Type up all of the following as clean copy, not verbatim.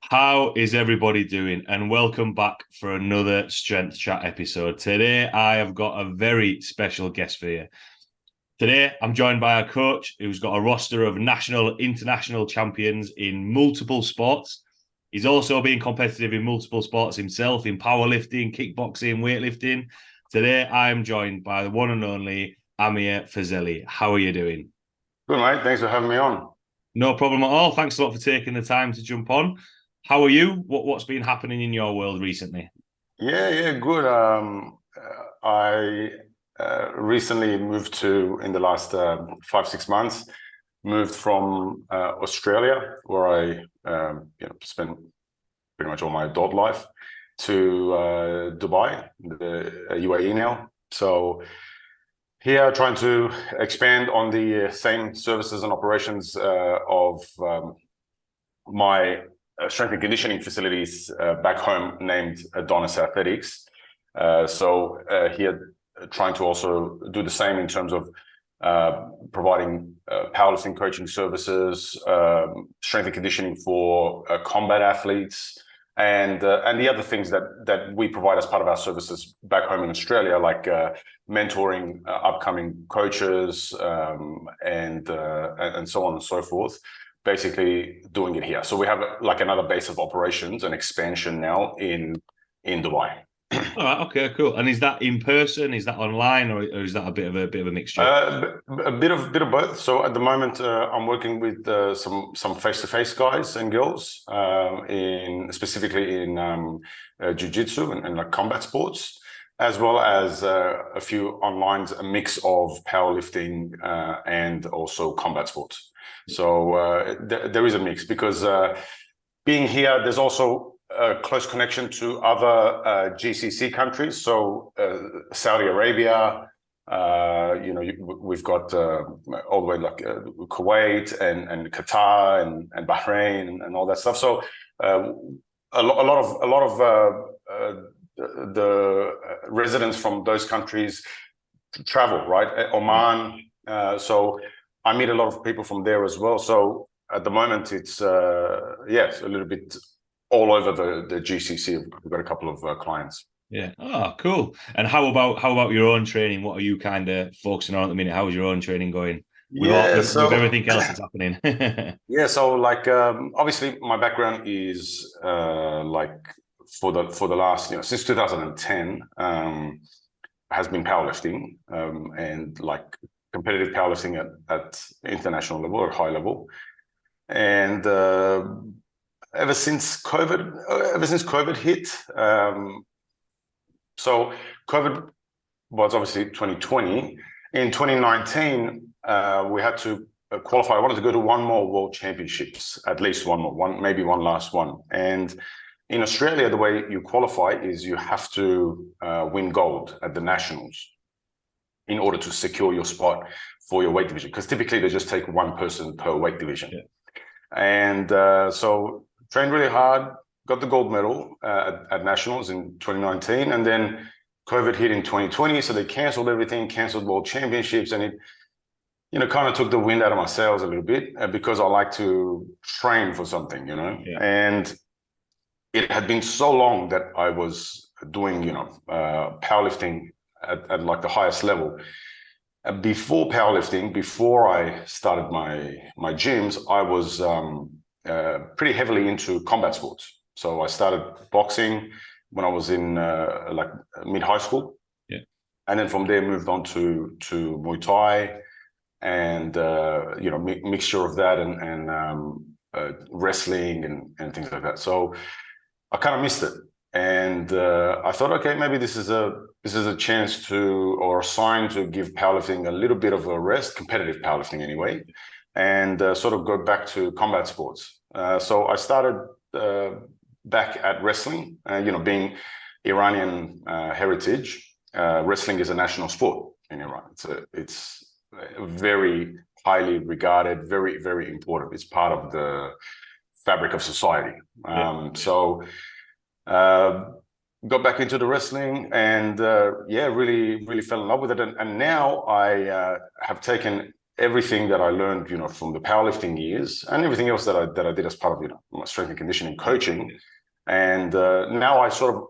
How is everybody doing? And welcome back for another Strength Chat episode. Today, I have got a very special guest for you. Today, I'm joined by a coach who's got a roster of national, international champions in multiple sports. He's also been competitive in multiple sports himself, in powerlifting, kickboxing, weightlifting. Today, I am joined by the one and only Amir Fazeli. How are you doing? Good, mate. Thanks for having me on. No problem at all. Thanks a lot for taking the time to jump on. How are you? What's been happening in your world recently? Yeah, good. I recently moved in the last 5, 6 months, moved from Australia, where I spent pretty much all my adult life, to Dubai, the UAE now. So here, trying to expand on the same services and operations of my strength and conditioning facilities back home named Adonis Athletics. Here, trying to also do the same in terms of providing powerlifting coaching services, strength and conditioning for combat athletes, and the other things that we provide as part of our services back home in Australia, like mentoring upcoming coaches and so on and so forth. Basically doing it here. So we have like another base of operations and expansion now in Dubai. All right, okay, cool. And is that in person? Is that online, or is that a bit of a mixture? A bit of both. So at the moment, I'm working with some face-to-face guys and girls in specifically in jiu-jitsu and like combat sports, as well as a few online, a mix of powerlifting and also combat sports. So there is a mix because being here, there's also a close connection to other GCC countries. So Saudi Arabia, we've got all the way like Kuwait and Qatar and Bahrain and all that stuff. So a lot of the residents from those countries travel, right? Oman. So I meet a lot of people from there as well. So at the moment, it's a little bit all over the GCC. We've got a couple of clients. Yeah. Oh, cool. And how about your own training? What are you kind of focusing on at the minute? How's your own training going Yeah, with so everything else that's happening? yeah, so like obviously my background is like for the last since 2010 has been powerlifting and like competitive powerlifting at international level or high level, and ever since COVID hit, so COVID was obviously 2020. In 2019, we had to qualify. I wanted to go to one more World Championships, at least one more, maybe one last one. And in Australia, the way you qualify is you have to win gold at the nationals in order to secure your spot for your weight division, because typically they just take one person per weight division. Yeah. And so trained really hard, got the gold medal at nationals in 2019, and then COVID hit in 2020, so they canceled everything, canceled World Championships, and it kind of took the wind out of my sails a little bit because I like to train for something, Yeah. And it had been so long that I was doing, powerlifting at like the highest level. Before powerlifting, before I started my gyms, I was pretty heavily into combat sports. So I started boxing when I was in like mid high school, yeah, and then from there moved on to Muay Thai and mixture of that and wrestling and things like that. So I kind of missed it, and I thought, okay, maybe this is a chance to, or a sign to, give powerlifting a little bit of a rest, competitive powerlifting anyway, and sort of go back to combat sports. So I started back at wrestling. Being Iranian heritage, wrestling is a national sport in Iran. It's very highly regarded, very, very important. It's part of the fabric of society. So got back into the wrestling and really, really fell in love with it. And now I have taken everything that I learned, from the powerlifting years and everything else that I did as part of, my strength and conditioning coaching. And now I sort of,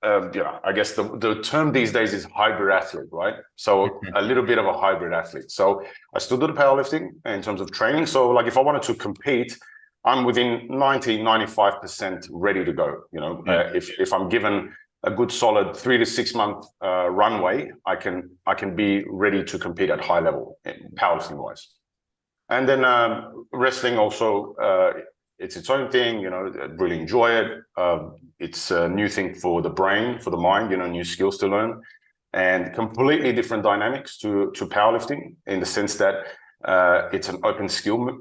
I guess the term these days is hybrid athlete, right? So a little bit of a hybrid athlete. So I still do the powerlifting in terms of training. So like if I wanted to compete, I'm within 95% ready to go. If I'm given a good solid 3 to 6 month runway, I can be ready to compete at high level, powerlifting wise. And then wrestling also, it's its own thing. I really enjoy it. It's a new thing for the brain, for the mind. New skills to learn, and completely different dynamics to powerlifting in the sense that it's an open skill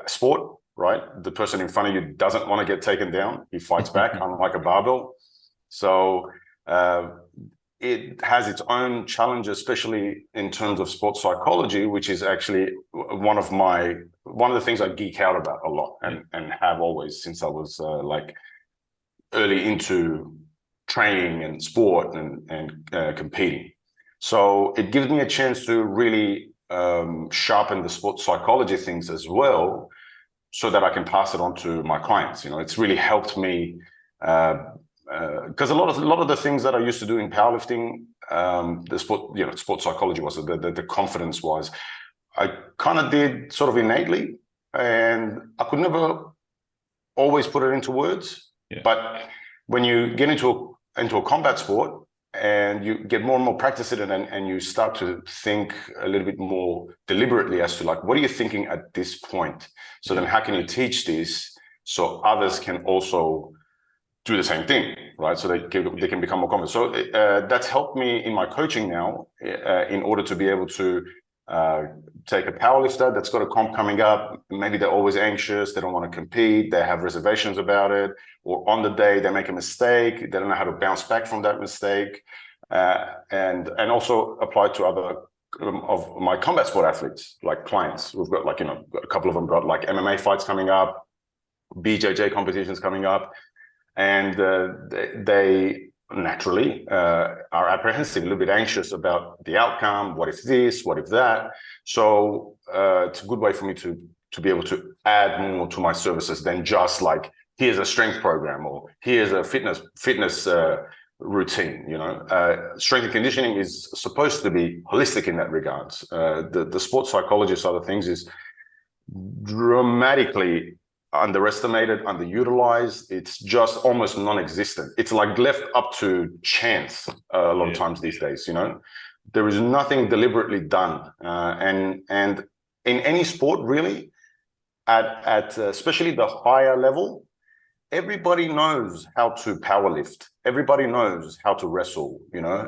sport. Right, the person in front of you doesn't want to get taken down. He fights back, unlike a barbell. So it has its own challenges, especially in terms of sports psychology, which is actually one of the things I geek out about a lot, and have always since I was like early into training and sport and competing. So it gives me a chance to really sharpen the sports psychology things as well, so that I can pass it on to my clients. It's really helped me because a lot of the things that I used to do in powerlifting, the sports psychology was the confidence was, I kind of did sort of innately, and I could never always put it into words. Yeah. But when you get into a combat sport and you get more and more practice in it, and you start to think a little bit more deliberately as to like, what are you thinking at this point? So then how can you teach this so others can also do the same thing, right? So they can become more confident. So that's helped me in my coaching now, in order to be able to take a powerlifter that's got a comp coming up. Maybe they're always anxious, they don't want to compete, they have reservations about it, or on the day they make a mistake, they don't know how to bounce back from that mistake, and also apply to other of my combat sport athletes, like clients. We've got a couple of them got like MMA fights coming up, BJJ competitions coming up, and they naturally are apprehensive, a little bit anxious about the outcome. What if this? What if that? So it's a good way for me to be able to add more to my services than just like, here's a strength program or here's a fitness routine. Strength and conditioning is supposed to be holistic in that regards. The sports psychology side of things is dramatically underestimated, underutilized. It's just almost non-existent. It's like left up to chance a lot of times these days. There is nothing deliberately done, and in any sport really, at especially the higher level, everybody knows how to powerlift. Everybody knows how to wrestle.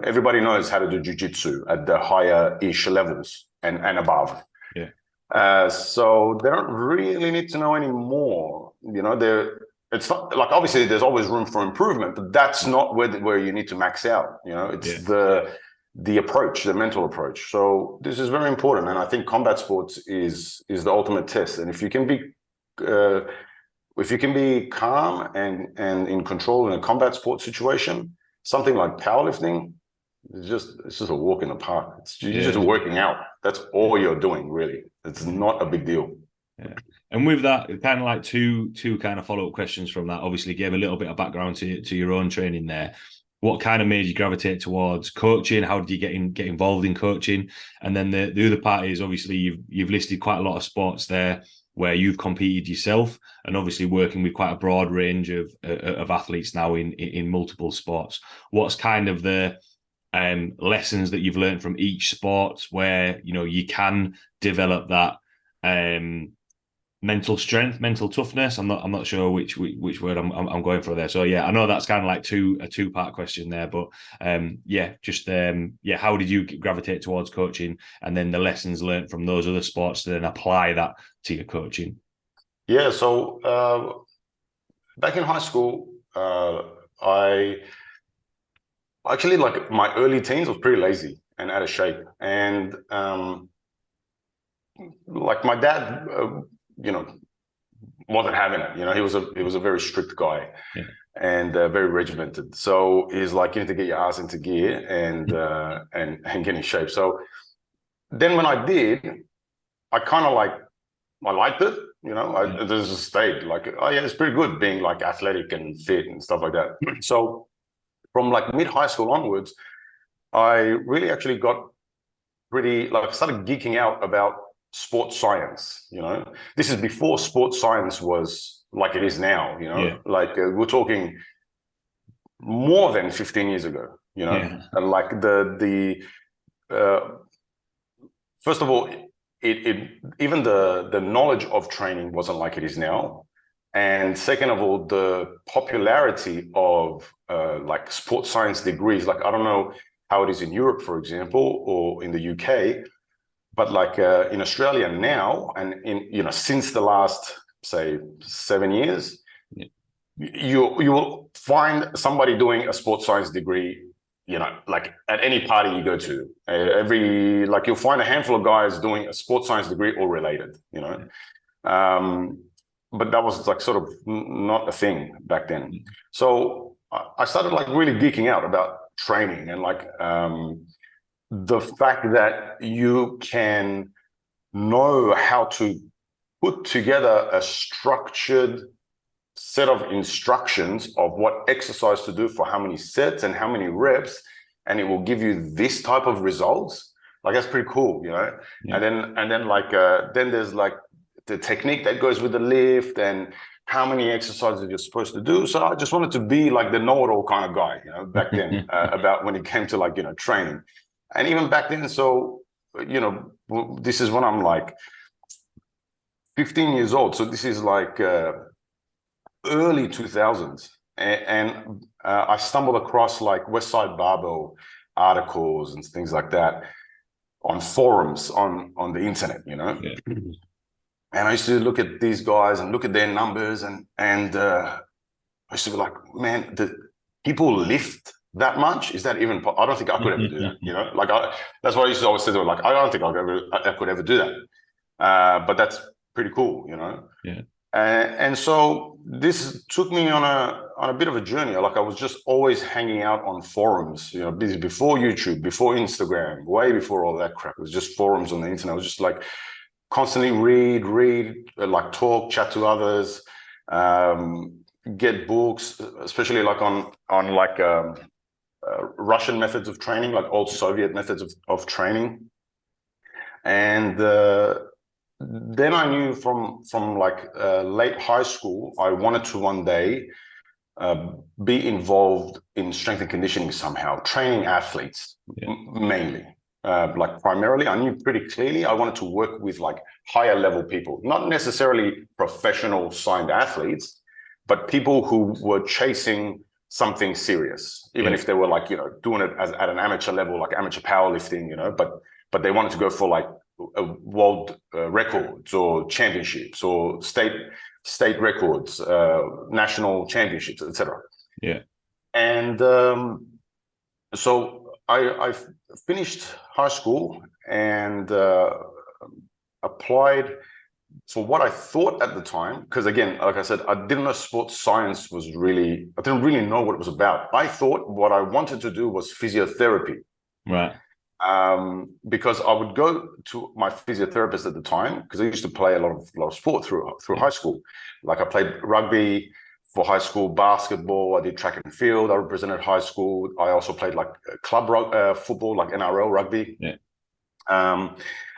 Everybody knows how to do jiu-jitsu at the higher-ish levels and above. So they don't really need to know any more. It's not like, obviously there's always room for improvement, but that's not where you need to max out. It's the approach, the mental approach. So this is very important, and I think combat sports is the ultimate test. And if you can be calm and in control in a combat sports situation, something like powerlifting, it's just a walk in the park. You're just working out. That's all you're doing, really. It's not a big deal. Yeah. And with that, kind of like two kind of follow-up questions from that. Obviously, gave a little bit of background to your own training there. What kind of made you gravitate towards coaching? How did you get involved in coaching? And then the other part is, obviously you've listed quite a lot of sports there where you've competed yourself, and obviously working with quite a broad range of athletes now in multiple sports. What's kind of the lessons that you've learned from each sport where you can develop that mental strength, mental toughness? I'm not sure which word I'm going for there. So I know that's kind of like a two-part question there, but how did you gravitate towards coaching, and then the lessons learned from those other sports to then apply that to your coaching? So back in high school, I actually, like, my early teens, was pretty lazy and out of shape, and like my dad wasn't having it. He was a very strict guy, and very regimented. So he's like, you need to get your ass into gear and get in shape. So then when I did, I kind of like, I liked it, you know. There's a state like, oh yeah, it's pretty good being like athletic and fit and stuff like that. So from like mid high school onwards, I really actually got pretty like, I started geeking out about sports science. You know, this is before sports science was like it is now. You know, like we're talking more than 15 years ago. You know, and like uh, first of all, it even the knowledge of training wasn't like it is now. And second of all, the popularity of like sports science degrees, like I don't know how it is in Europe, for example, or in the UK, but like in Australia now, and in, you know, since the last, say, 7 years, you will find somebody doing a sports science degree, you know, like at any party you go to. Like you'll find a handful of guys doing a sports science degree or related, you know. But that was like sort of not a thing back then. So I started like really geeking out about training and like the fact that you can know how to put together a structured set of instructions of what exercise to do for how many sets and how many reps, and it will give you this type of results. Like that's pretty cool, you know. And then like then there's like the technique that goes with the lift and how many exercises you're supposed to do. So I just wanted to be like the know-it-all kind of guy, you know, back then about when it came to like, you know, training. And even back then, so, you know, this is when I'm like 15 years old. So this is like early 2000s. And I stumbled across like Westside Barbell articles and things like that on forums on the internet, you know. And I used to look at these guys and look at their numbers, and I used to be like, man, people lift that much? Is that even? I don't think I could ever do that. You know, like that's what I used to always say to them, like, I don't think I could ever do that. But that's pretty cool, you know. And so this took me on a bit of a journey. Like I was just always hanging out on forums, you know, before YouTube, before Instagram, way before all that crap. It was just forums on the internet. It was just like constantly read, like talk, chat to others, get books, especially like on like Russian methods of training, like old Soviet methods of training. And then I knew from like late high school, I wanted to one day be involved in strength and conditioning somehow, training athletes mainly. Like primarily, I knew pretty clearly I wanted to work with like higher level people, not necessarily professional signed athletes, but people who were chasing something serious, even if they were like, you know, doing it at an amateur level, like amateur powerlifting, you know, but they wanted to go for like world records or championships or state records, national championships, etc. And so I finished high school and applied for what I thought at the time, because again, like I said, I didn't know sports science was really, I didn't really know what it was about. I thought what I wanted to do was physiotherapy. Because I would go to my physiotherapist at the time, because I used to play a lot of sport through high school. Like I played rugby for high school, basketball, I did track and field, I represented high school. I also played like club football, like NRL rugby.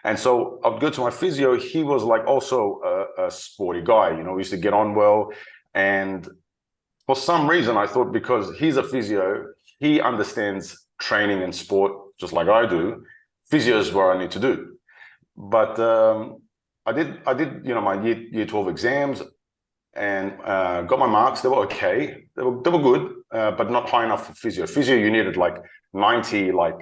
And so I'd go to my physio. He was like also a sporty guy, you know, we used to get on well. And for some reason, I thought because he's a physio, he understands training and sport just like I do. Physio is what I need to do. But I did, you know, my year 12 exams and got my marks. They were okay. They were good, but not high enough for physio. Physio, you needed like 90, like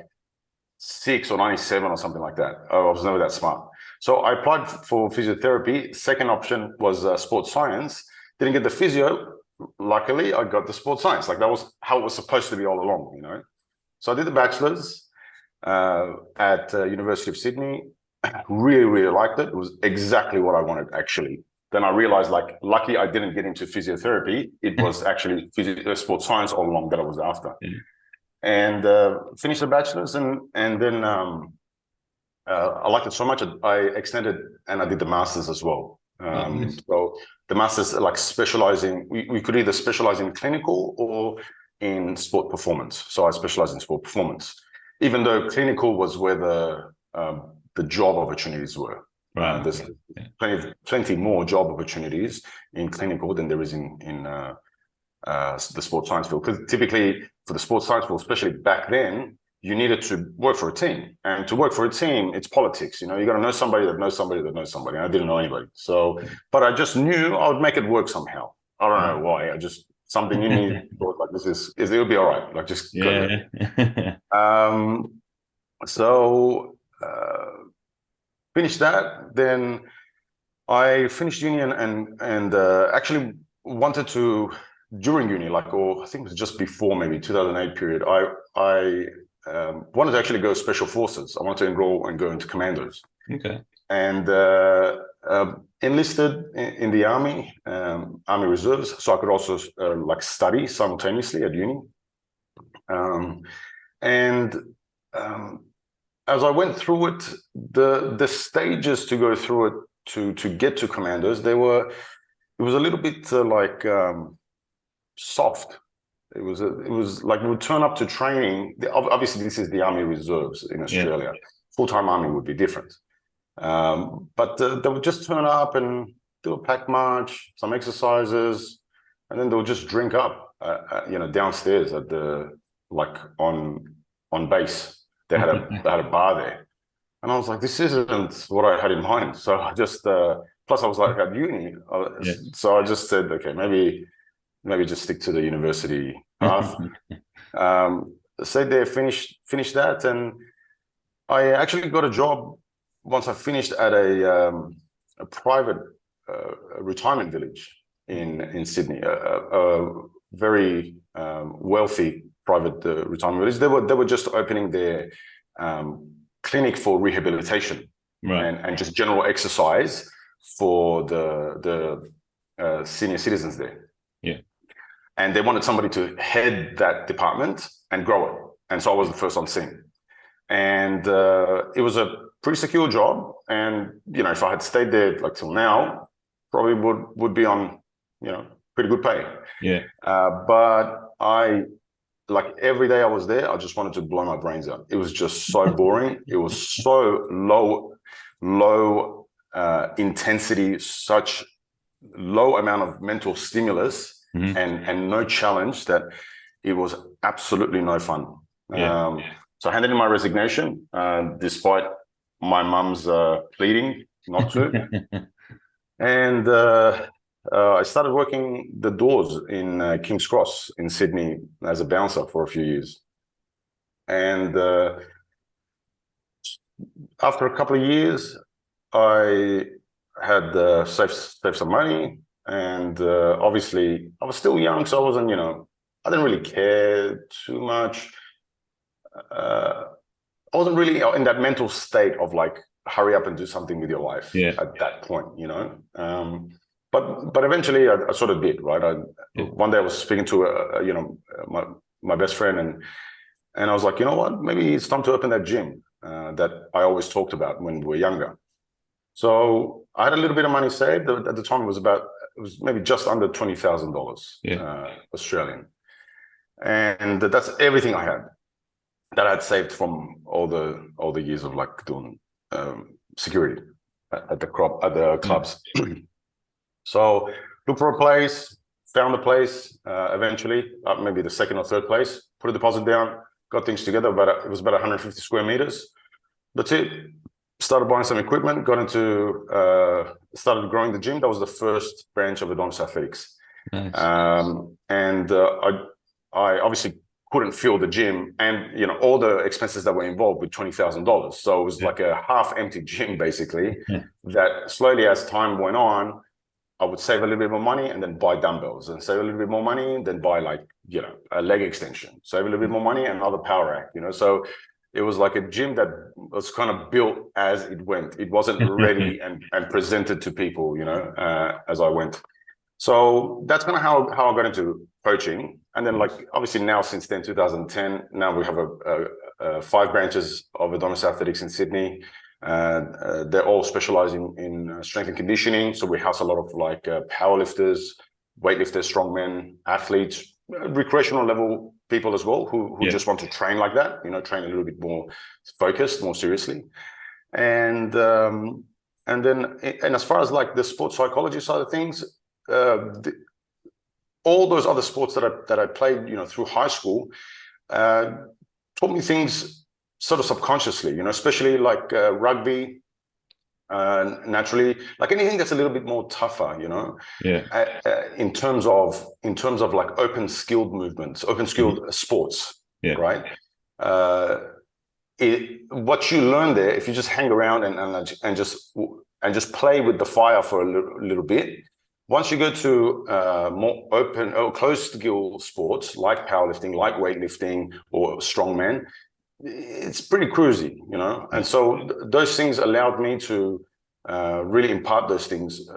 6 or 97 or something like that. I was never that smart. So I applied for physiotherapy. Second option was sports science. Didn't get the physio. Luckily, I got the sports science. Like that was how it was supposed to be all along, you know. So I did the bachelor's at University of Sydney. Really liked it. It was exactly what I wanted, actually. Then I realized, like, lucky I didn't get into physiotherapy. It was actually sports science all along that I was after. And finished the bachelor's, and then I liked it so much I extended and I did the masters as well. Nice. So the masters like specializing. We could either specialize in clinical or in sport performance. So I specialized in sport performance, even though clinical was where the job opportunities were. Right. There's plenty more job opportunities in clinical than there is in the sports science field. Because typically for the sports science field, especially back then, you needed to work for a team, and to work for a team, it's politics. You got to know somebody that knows somebody that knows somebody. I didn't know anybody, so but I just knew I would make it work somehow. I don't know why. I just something in me thought like this is it'll be all right. Like just go there. So finished that. Then I finished uni and actually wanted to during uni, or I think it was just before maybe 2008 period. I wanted to actually go special forces. I wanted to enroll and go into commandos. Okay. And enlisted in the army, army reserves, so I could also study simultaneously at uni. As I went through it, the stages to go through it to get to commandos, it was a little bit soft. It was like we would turn up to training. Obviously, this is the Army Reserves in Australia. Yeah. Full-time Army would be different. But they would just turn up and do a pack march, some exercises, and then they would just drink up, downstairs at on base. They had a bar there, and I was like, this isn't what I had in mind. So I just plus I was like at uni, so I just said, okay, maybe just stick to the university path. Stayed there, finished that, and I actually got a job once I finished at a private retirement village in Sydney, a very wealthy private retirement village. They were just opening their clinic for rehabilitation, right, and just general exercise for the senior citizens there. Yeah. And they wanted somebody to head that department and grow it. And so I was the first on scene. And it was a pretty secure job. And, if I had stayed there till now, probably would be on, pretty good pay. Yeah. But every day I was there, I just wanted to blow my brains out. It was just so boring. It was so low intensity, such low amount of mental stimulus. Mm-hmm. And no challenge that it was absolutely no fun. Yeah. So I handed in my resignation, despite my mum's pleading not to. And I started working the doors in King's Cross in Sydney as a bouncer for a few years. And after a couple of years, I had saved some money. And obviously, I was still young, so I wasn't, I didn't really care too much. I wasn't really in that mental state of hurry up and do something with your life at that point, But eventually, I sort of did, right? One day I was speaking to my best friend, and I was like, you know what? Maybe it's time to open that gym that I always talked about when we were younger. So I had a little bit of money saved. At the time, it was maybe just under $20,000 Australian. And that's everything I had that I had saved from all the years of doing security at the clubs. So looked for a place, found a place eventually, maybe the second or third place, put a deposit down, got things together. It was about 150 square meters. That's it. Started buying some equipment, started growing the gym. That was the first branch of Adonis Athletics. Nice. And I obviously couldn't fill the gym and, all the expenses that were involved with $20,000. So it was like a half-empty gym, basically, that slowly as time went on, I would save a little bit more money and then buy dumbbells, and save a little bit more money and then buy a leg extension, save a little bit more money and another power rack, So it was like a gym that was kind of built as it went. It wasn't ready and presented to people, as I went. So that's kind of how I got into coaching. And then obviously now since then, 2010, now we have 5 branches of Adonis Athletics in Sydney. They're all specializing in strength and conditioning. So we house a lot of like powerlifters, weightlifters, strongmen, athletes, recreational level people as well who just want to train like that, train a little bit more focused, more seriously. And as far as like the sports psychology side of things, all those other sports that I played, through high school, taught me things sort of subconsciously, especially like rugby, naturally, like anything that's a little bit more tougher, in terms of like open skilled movements, open skilled sports, right? What you learn there, if you just hang around and just play with the fire for a little bit, once you go to more open or closed skill sports like powerlifting, like weightlifting or strongman, it's pretty cruisy, And so those things allowed me to really impart those things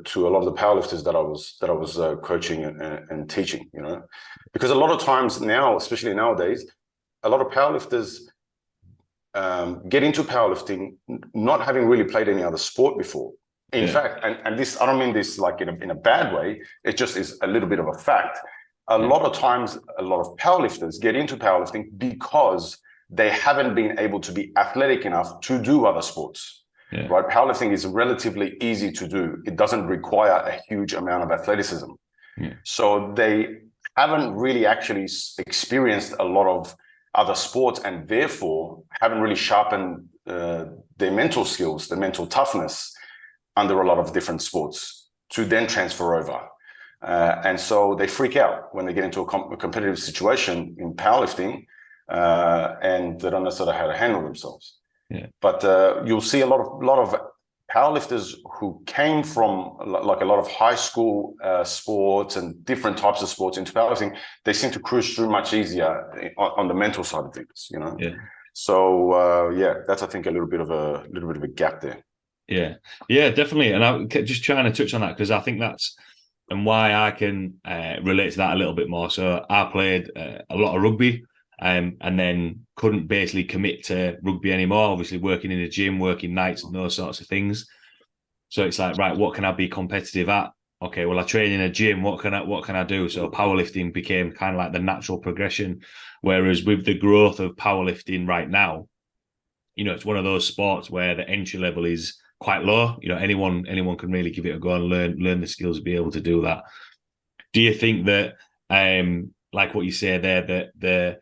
to a lot of the powerlifters that I was coaching and teaching, because a lot of times now, especially nowadays, a lot of powerlifters get into powerlifting not having really played any other sport before. In fact, and this, I don't mean this like in a bad way, it just is a little bit of a fact. A lot of times, a lot of powerlifters get into powerlifting because they haven't been able to be athletic enough to do other sports, right? Powerlifting is relatively easy to do. It doesn't require a huge amount of athleticism. So they haven't really actually experienced a lot of other sports and therefore haven't really sharpened their mental skills, their mental toughness under a lot of different sports to then transfer over. And so they freak out when they get into a competitive situation in powerlifting and they don't necessarily know how to handle themselves. But you'll see a lot of powerlifters who came from like a lot of high school sports and different types of sports into powerlifting. They seem to cruise through much easier on the mental side of things, So that's, I think, a little bit of a gap there. Yeah, definitely. And I'm just trying to touch on that because I think that's and why I can relate to that a little bit more. So I played a lot of rugby and then couldn't basically commit to rugby anymore, obviously working in a gym, working nights and those sorts of things. So it's like, right, what can I be competitive at? Okay, well, I train in a gym. What can I do? So powerlifting became kind of like the natural progression. Whereas with the growth of powerlifting right now, it's one of those sports where the entry level is quite low. Anyone can really give it a go and learn the skills to be able to do that. Do you think that, like what you say there, that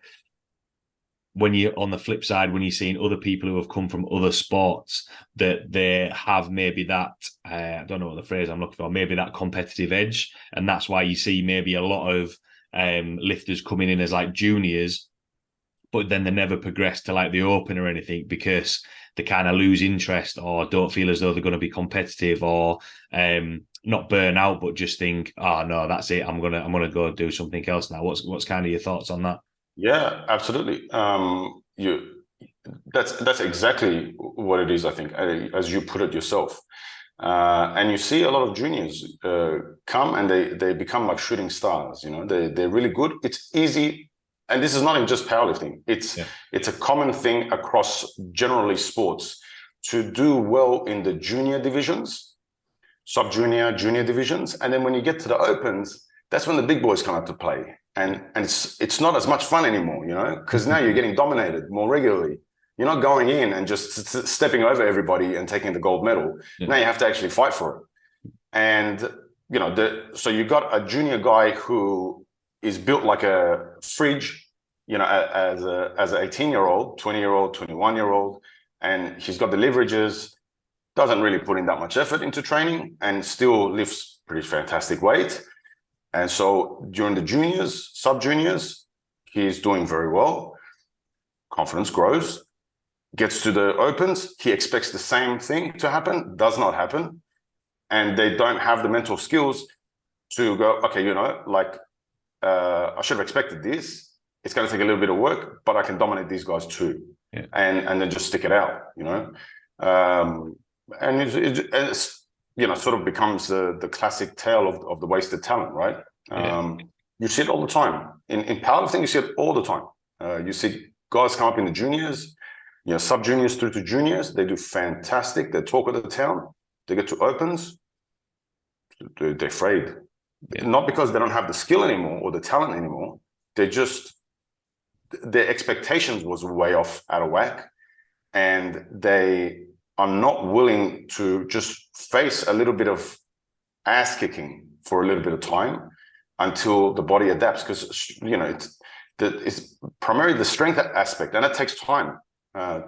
when you're on the flip side, when you're seeing other people who have come from other sports, that they have maybe that, I don't know what the phrase I'm looking for, maybe that competitive edge, and that's why you see maybe a lot of lifters coming in as like juniors, but then they never progress to like the open or anything because they kind of lose interest or don't feel as though they're going to be competitive or not burn out, but just think, oh no, that's it. I'm gonna go do something else now. What's kind of your thoughts on that? Yeah, absolutely. That's exactly what it is, I think, as you put it yourself. And you see a lot of juniors come and they become like shooting stars. They're really good. It's easy. And this is not in just powerlifting. It's a common thing across generally sports to do well in the junior divisions, sub-junior, junior divisions. And then when you get to the opens, that's when the big boys come out to play. And it's not as much fun anymore, because now you're getting dominated more regularly. You're not going in and just stepping over everybody and taking the gold medal. Now you have to actually fight for it. And, so you got a junior guy who is built like a fridge, as an 18-year-old, 20-year-old, 21-year-old, and he's got the leverages, doesn't really put in that much effort into training and still lifts pretty fantastic weight. And so during the juniors, sub-juniors, he's doing very well. Confidence grows, gets to the opens. He expects the same thing to happen, does not happen. And they don't have the mental skills to go, okay, I should have expected this. It's going to take a little bit of work, but I can dominate these guys too. And then just stick it out, and it's sort of becomes the classic tale of the wasted talent, right? You see it all the time. In powerlifting, you see it all the time. You see guys come up in the juniors, sub juniors through to juniors, they do fantastic. They talk of the town. They get to opens, they're afraid. Yeah. Not because they don't have the skill anymore or the talent anymore. Their expectations was way off, out of whack, and they are not willing to just face a little bit of ass kicking for a little bit of time until the body adapts, because it's primarily the strength aspect, and it takes time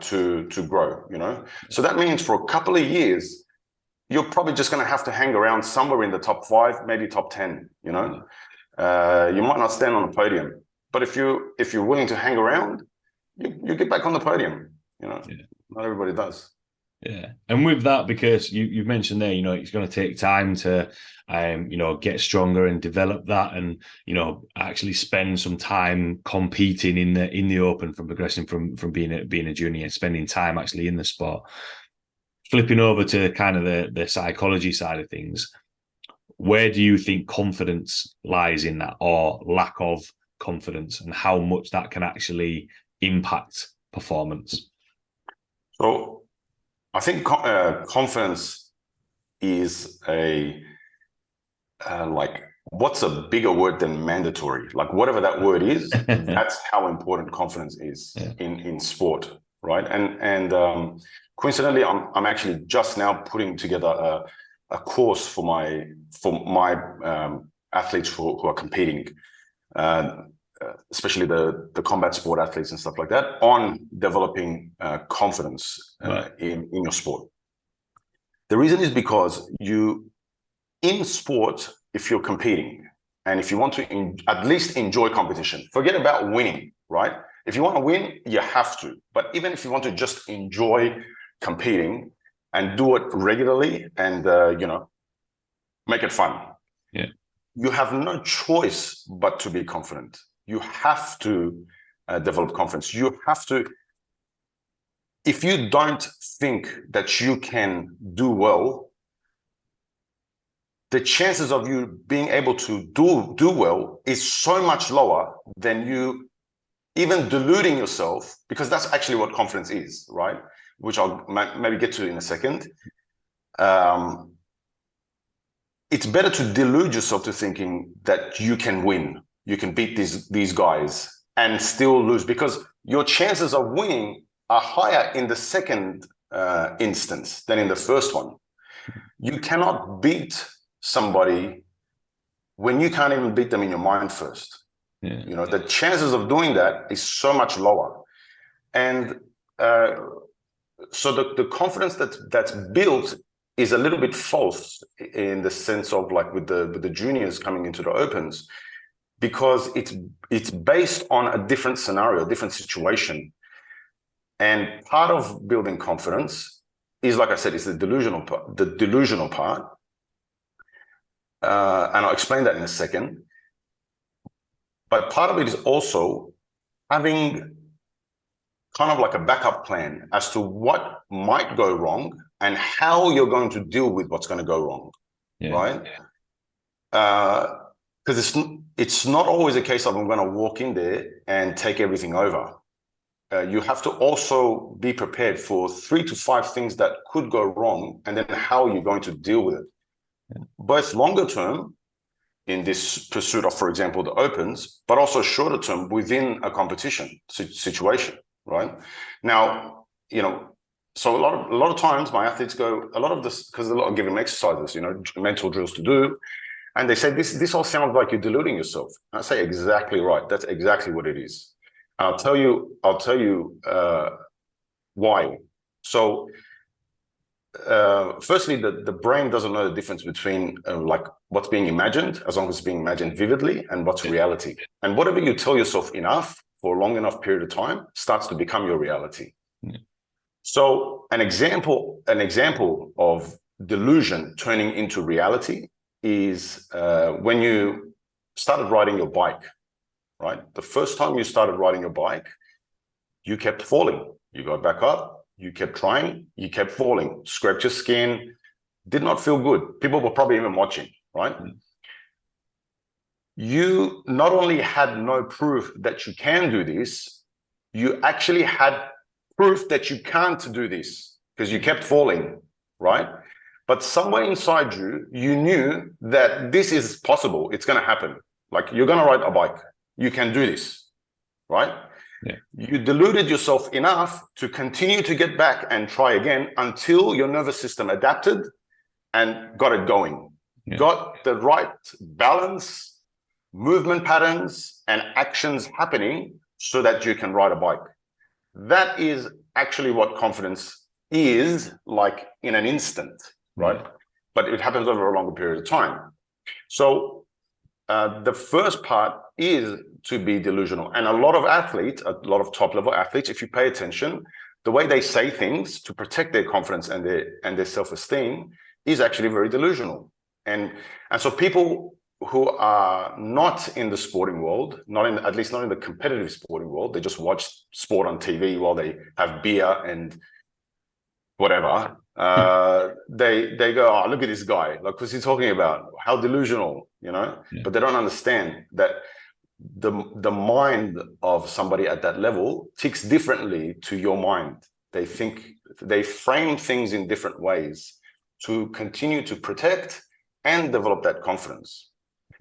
to grow. So that means for a couple of years you're probably just going to have to hang around somewhere in the top 5, maybe top 10. You might not stand on the podium, but if you're willing to hang around, you get back on the podium. Not everybody does. Yeah, and with that, because you've mentioned there, it's going to take time to, get stronger and develop that, and actually spend some time competing in the open, from progressing from being a junior, spending time actually in the sport. Flipping over to kind of the psychology side of things, where do you think confidence lies in that, or lack of confidence, and how much that can actually impact performance? So I think confidence is what's a bigger word than mandatory? Like, whatever that word is, that's how important confidence is in sport, right? And coincidentally, I'm actually just now putting together a course for my athletes who are competing, especially the combat sport athletes and stuff like that, on developing confidence in your sport. The reason is because in sport, if you're competing and if you want to at least enjoy competition, forget about winning, right? If you want to win, you have to. But even if you want to just enjoy competing and do it regularly and, make it fun, you have no choice but to be confident. You have to develop confidence. You have to. If you don't think that you can do well, the chances of you being able to do well is so much lower than you even deluding yourself, because that's actually what confidence is, right? Which I'll maybe get to in a second. It's better to delude yourself to thinking that you can win, you can beat these guys and still lose, because your chances of winning are higher in the second instance than in the first one. You cannot beat somebody when you can't even beat them in your mind first. The chances of doing that is so much lower. And so the confidence that's built is a little bit false in the sense of, like, with the juniors coming into the opens, because it's based on a different scenario, a different situation. And part of building confidence is, like I said, is the delusional part. And I'll explain that in a second. But part of it is also having kind of like a backup plan as to what might go wrong and how you're going to deal with what's going to go wrong, right? Because it's not always a case of I'm going to walk in there and take everything over. You have to also be prepared for 3 to 5 things that could go wrong, and then how you're going to deal with it. Both longer term in this pursuit of, for example, the opens, but also shorter term within a competition situation, right? Now, so a lot of times my athletes go, a lot of this, because a lot of giving exercises, mental drills to do, and they say, this all sounds like you're deluding yourself. And I say, exactly right. That's exactly what it is. And I'll tell you why. So firstly, the brain doesn't know the difference between like what's being imagined, as long as it's being imagined vividly, and what's reality. And whatever you tell yourself enough for a long enough period of time starts to become your reality. So an example of delusion turning into reality is when you started riding your bike, right? The first time you started riding your bike, you kept falling. You got back up, you kept trying, you kept falling, scraped your skin, did not feel good. People were probably even watching, right? You not only had no proof that you can do this, you actually had proof that you can't do this because you kept falling, right? But somewhere inside you, you knew that this is possible. It's going to happen. Like, you're going to ride a bike. You can do this, right? Yeah. You deluded yourself enough to continue to get back and try again until your nervous system adapted and got it going. Yeah. Got the right balance, movement patterns, and actions happening so that you can ride a bike. That is actually what confidence is, like, in an instant, right? Yeah. But it happens over a longer period of time. So the first part is to be delusional. And a lot of athletes, a lot of top-level athletes, if you pay attention, the way they say things to protect their confidence and their self-esteem is actually very delusional. And so people who are not in the sporting world, at least not in the competitive sporting world, they just watch sport on TV while they have beer and whatever. They go, oh, look at this guy. Like, what's he talking about? How delusional, you know? Yeah. But they don't understand that the mind of somebody at that level ticks differently to your mind. They frame things in different ways to continue to protect and develop that confidence.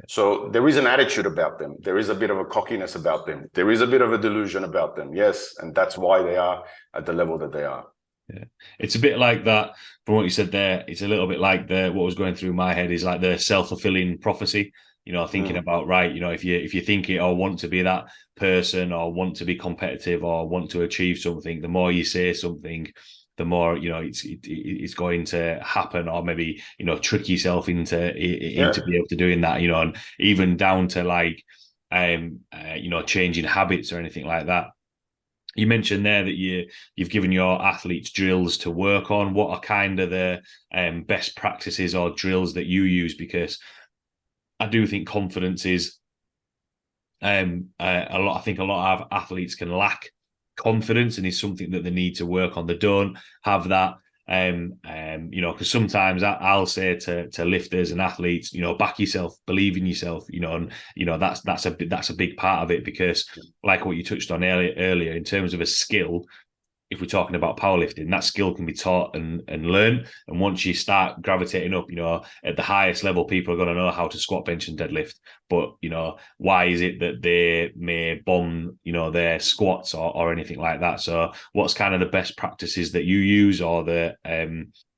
So there is an attitude about them. There is a bit of a cockiness about them. There is a bit of a delusion about them. Yes. And that's why they are at the level that they are. Yeah. It's a bit like that from what you said there. It's a little bit like what was going through my head is like the self-fulfilling prophecy, you know, thinking about, right, you know, if you think it or want to be that person or want to be competitive or want to achieve something, the more you say something, the more, you know, it's going to happen, or maybe, you know, trick yourself into be able to doing that, you know, and even down to like, you know, changing habits or anything like that. You mentioned there that you've given your athletes drills to work on. What are kind of the best practices or drills that you use? Because I do think confidence is a lot. I think a lot of athletes can lack confidence, and is something that they need to work on. They don't have that. You know, because sometimes I'll say to lifters and athletes, you know, back yourself, believe in yourself, you know, and you know that's a big part of it, because like what you touched on earlier in terms of a skill, if we're talking about powerlifting, that skill can be taught and learned. And once you start gravitating up, you know, at the highest level, people are going to know how to squat, bench, and deadlift. But, you know, why is it that they may bomb, you know, their squats or anything like that? So what's kind of the best practices that you use, or the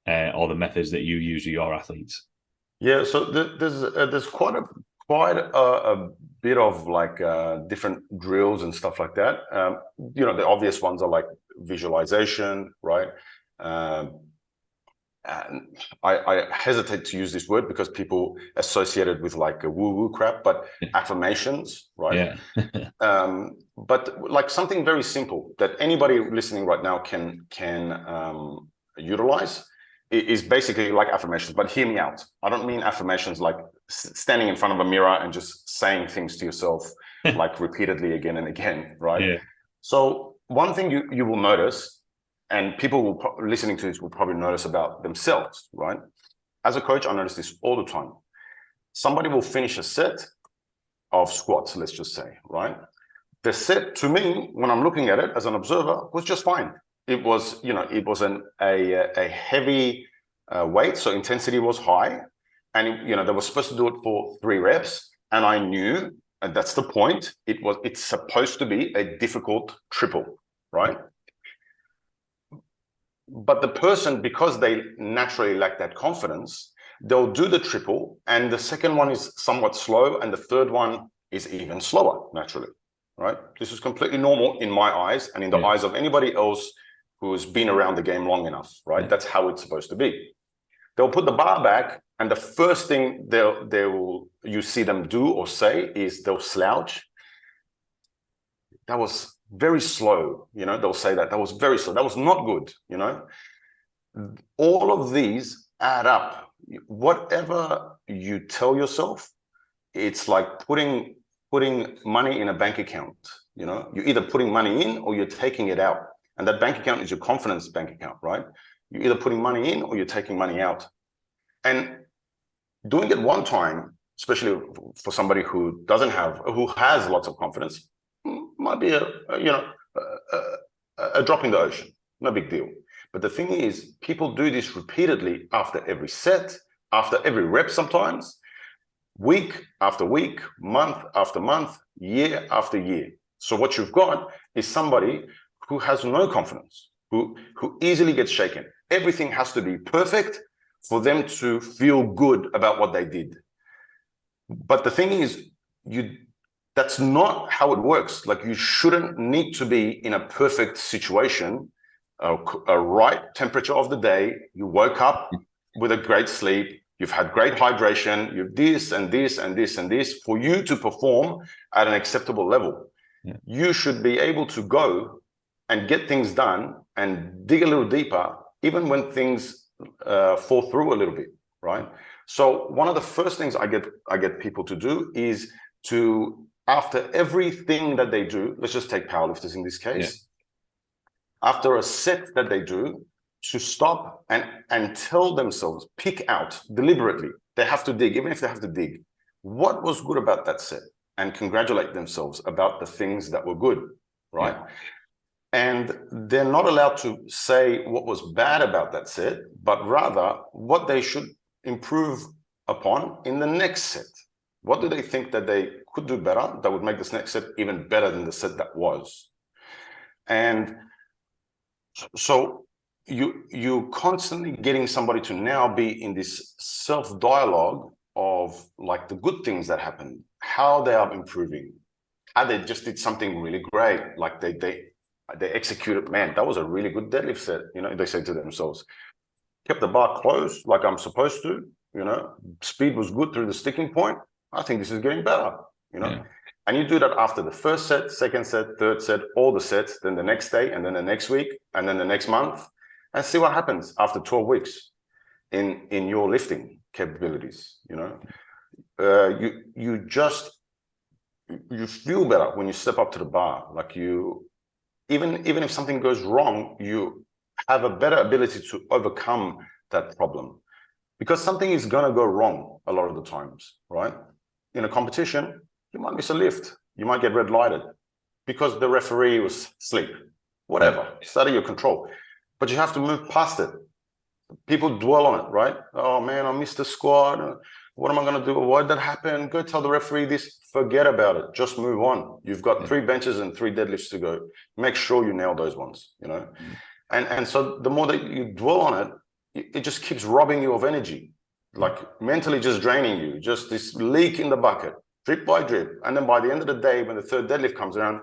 methods that you use with your athletes? Yeah, so there's quite a bit of like different drills and stuff like that. You know, the obvious ones are like visualization, right? And I hesitate to use this word because people associate it with like a woo-woo crap, but affirmations, right? Yeah. But like something very simple that anybody listening right now can utilize is basically like affirmations. But hear me out. I don't mean affirmations like standing in front of a mirror and just saying things to yourself like repeatedly again and again, right? Yeah. So one thing you will notice, and people listening to this will probably notice about themselves, right? As a coach, I notice this all the time. Somebody will finish a set of squats, let's just say, right? The set, to me, when I'm looking at it as an observer, was just fine. It was, you know, it was a heavy weight, so intensity was high, and you know they were supposed to do it for 3 reps, and I knew, and that's the point. It's supposed to be a difficult triple, right? But the person, because they naturally lack that confidence, they'll do the triple, and the second one is somewhat slow, and the third one is even slower, naturally, right? This is completely normal in my eyes and in the eyes of anybody else who's been around the game long enough, right? That's how it's supposed to be. They'll put the bar back, and the first thing you see them do or say is they'll slouch. That was very slow, you know, they'll say that was very slow. That was not good, you know. All of these add up. Whatever you tell yourself, it's like putting money in a bank account, you know. You're either putting money in or you're taking it out. And that bank account is your confidence bank account, right? You're either putting money in or you're taking money out. And doing it one time, especially for somebody who has lots of confidence, might be a drop in the ocean, no big deal. But the thing is, people do this repeatedly after every set, after every rep sometimes, week after week, month after month, year after year. So what you've got is somebody who has no confidence, who easily gets shaken. Everything has to be perfect for them to feel good about what they did. But the thing is, that's not how it works. Like, you shouldn't need to be in a perfect situation, a right temperature of the day. You woke up with a great sleep. You've had great hydration. You've this and this and this and this for you to perform at an acceptable level. Yeah. You should be able to go and get things done and dig a little deeper, even when things fall through a little bit, right? So one of the first things I get people to do is to, after everything that they do, let's just take powerlifters in this case, after a set that they do, to stop and tell themselves, pick out deliberately, they have to dig, even if they have to dig, what was good about that set, and congratulate themselves about the things that were good, right? Yeah. And they're not allowed to say what was bad about that set, but rather what they should improve upon in the next set. What do they think that they could do better that would make this next set even better than the set that was? And so you constantly getting somebody to now be in this self-dialogue of, like, the good things that happened, how they are improving, how they just did something really great, like they executed, man, that was a really good deadlift set, you know, they say to themselves, kept the bar close like I'm supposed to, you know, speed was good through the sticking point, I think this is getting better, you know. Yeah. And you do that after the first set, second set, third set, all the sets, then the next day, and then the next week, and then the next month, and see what happens after 12 weeks in your lifting capabilities, you know. You feel better when you step up to the bar. Like, you, even if something goes wrong, you have a better ability to overcome that problem, because something is going to go wrong a lot of the times, right? In a competition, you might miss a lift, you might get red lighted because the referee was asleep, whatever. It's out of your control, but you have to move past it. People dwell on it, right? Oh man, I missed the squat, what am I going to do? Why did that happen? Go tell the referee this. Forget about it, just move on. You've got 3 benches and 3 deadlifts to go. Make sure you nail those ones, you know. And so the more that you dwell on it, it just keeps robbing you of energy, like mentally just draining you, just this leak in the bucket, drip by drip. And then by the end of the day, when the 3rd deadlift comes around,